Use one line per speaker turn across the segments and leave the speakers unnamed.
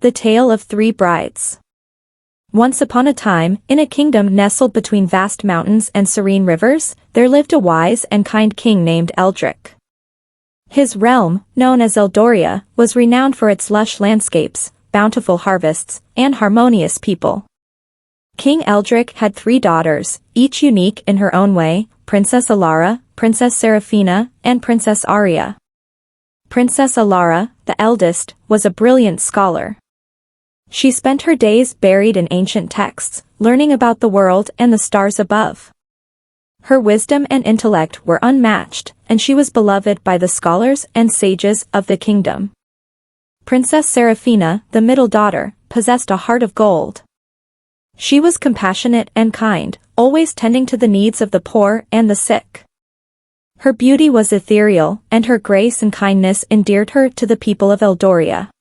The Tale of Three Brides. Once upon a time, in a kingdom nestled between vast mountains and serene rivers, there lived a wise and kind king named Eldric. His realm, known as Eldoria, was renowned for its lush landscapes, bountiful harvests, and harmonious people. King Eldric had 3 daughters, each unique in her own way: Princess Alara, Princess Seraphina, and Princess Aria. Princess Alara, the eldest, was a brilliant scholar. She spent her days buried in ancient texts, learning about the world and the stars above. Her wisdom and intellect were unmatched, and she was beloved by the scholars and sages of the kingdom. Princess Seraphina, the middle daughter, possessed a heart of gold. She was compassionate and kind, always tending to the needs of the poor and the sick. Her beauty was ethereal, and her grace and kindness endeared her to the people of Eldoria.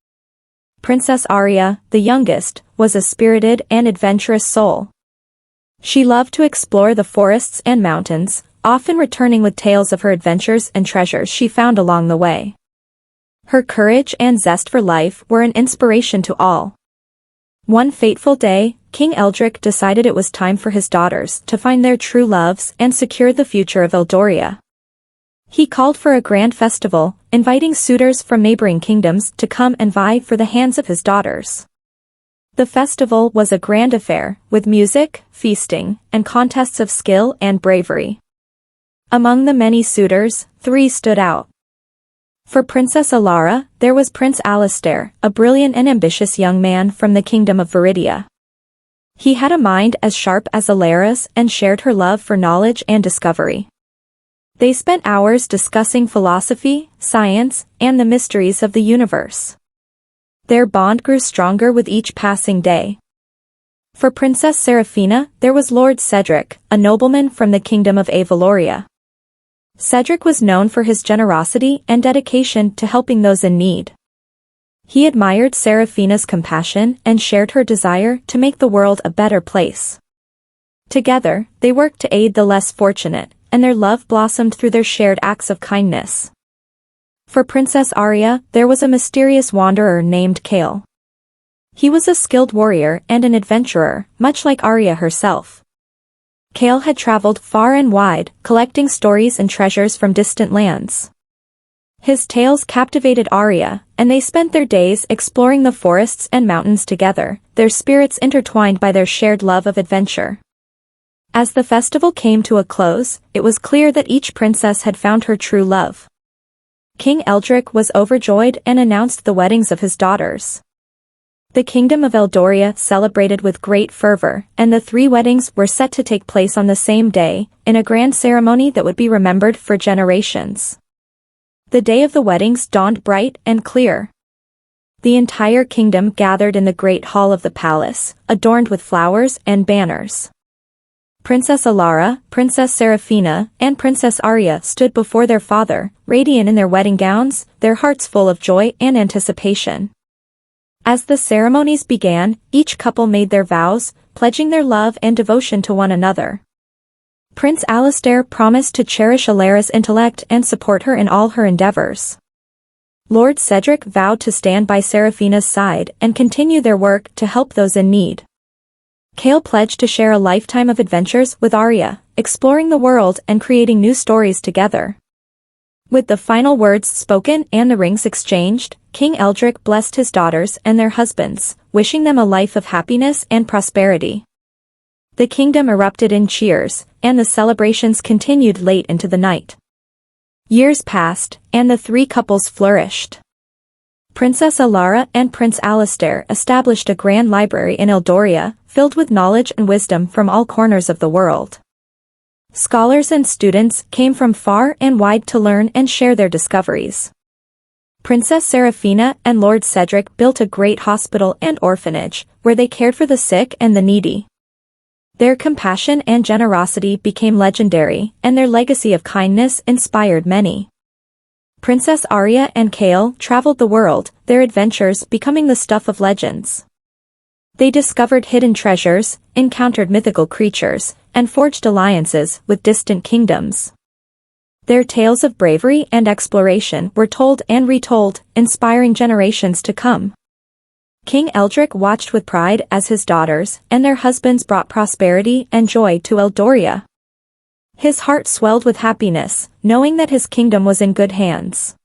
Princess Aria, the youngest, was a spirited and adventurous soul. She loved to explore the forests and mountains, often returning with tales of her adventures and treasures she found along the way. Her courage and zest for life were an inspiration to all. One fateful day, King Eldric decided it was time for his daughters to find their true loves and secure the future of Eldoria. He called for a grand festival, inviting suitors from neighboring kingdoms to come and vie for the hands of his daughters. The festival was a grand affair, with music, feasting, and contests of skill and bravery. Among the many suitors, 3 stood out. For Princess Alara, there was Prince Alistair, a brilliant and ambitious young man from the kingdom of Viridia. He had a mind as sharp as Alara's and shared her love for knowledge and discovery. They spent hours discussing philosophy, science, and the mysteries of the universe. Their bond grew stronger with each passing day. For Princess Seraphina, there was Lord Cedric, a nobleman from the kingdom of Avaloria. Cedric was known for his generosity and dedication to helping those in need. He admired Seraphina's compassion and shared her desire to make the world a better place. Together, they worked to aid the less fortunate, and their love blossomed through their shared acts of kindness. For Princess Aria, there was a mysterious wanderer named Kale. He was a skilled warrior and an adventurer, much like Aria herself. Kale had traveled far and wide, collecting stories and treasures from distant lands. His tales captivated Aria, and they spent their days exploring the forests and mountains together, their spirits intertwined by their shared love of adventure. As the festival came to a close, it was clear that each princess had found her true love. King Eldric was overjoyed and announced the weddings of his daughters. The kingdom of Eldoria celebrated with great fervor, and the 3 weddings were set to take place on the same day, in a grand ceremony that would be remembered for generations. The day of the weddings dawned bright and clear. The entire kingdom gathered in the great hall of the palace, adorned with flowers and banners. Princess Alara, Princess Seraphina, and Princess Aria stood before their father, radiant in their wedding gowns, their hearts full of joy and anticipation. As the ceremonies began, each couple made their vows, pledging their love and devotion to one another. Prince Alistair promised to cherish Alara's intellect and support her in all her endeavors. Lord Cedric vowed to stand by Seraphina's side and continue their work to help those in need. Kale pledged to share a lifetime of adventures with Aria, exploring the world and creating new stories together. With the final words spoken and the rings exchanged, King Eldric blessed his daughters and their husbands, wishing them a life of happiness and prosperity. The kingdom erupted in cheers, and the celebrations continued late into the night. Years passed, and the 3 couples flourished. Princess Alara and Prince Alistair established a grand library in Eldoria, filled with knowledge and wisdom from all corners of the world. Scholars and students came from far and wide to learn and share their discoveries. Princess Seraphina and Lord Cedric built a great hospital and orphanage, where they cared for the sick and the needy. Their compassion and generosity became legendary, and their legacy of kindness inspired many. Princess Aria and Kale traveled the world, their adventures becoming the stuff of legends. They discovered hidden treasures, encountered mythical creatures, and forged alliances with distant kingdoms. Their tales of bravery and exploration were told and retold, inspiring generations to come. King Eldrick watched with pride as his daughters and their husbands brought prosperity and joy to Eldoria. His heart swelled with happiness, knowing that his kingdom was in good hands.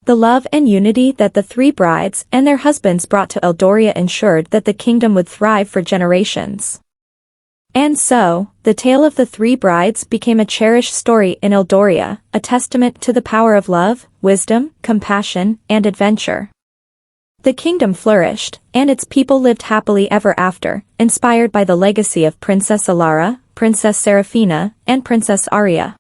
The love and unity that the three brides and their husbands brought to Eldoria ensured that the kingdom would thrive for generations. And so, the tale of the three brides became a cherished story in Eldoria, a testament to the power of love, wisdom, compassion, and adventure. The kingdom flourished, and its people lived happily ever after, inspired by the legacy of Princess Alara, Princess Serafina, and Princess Arya.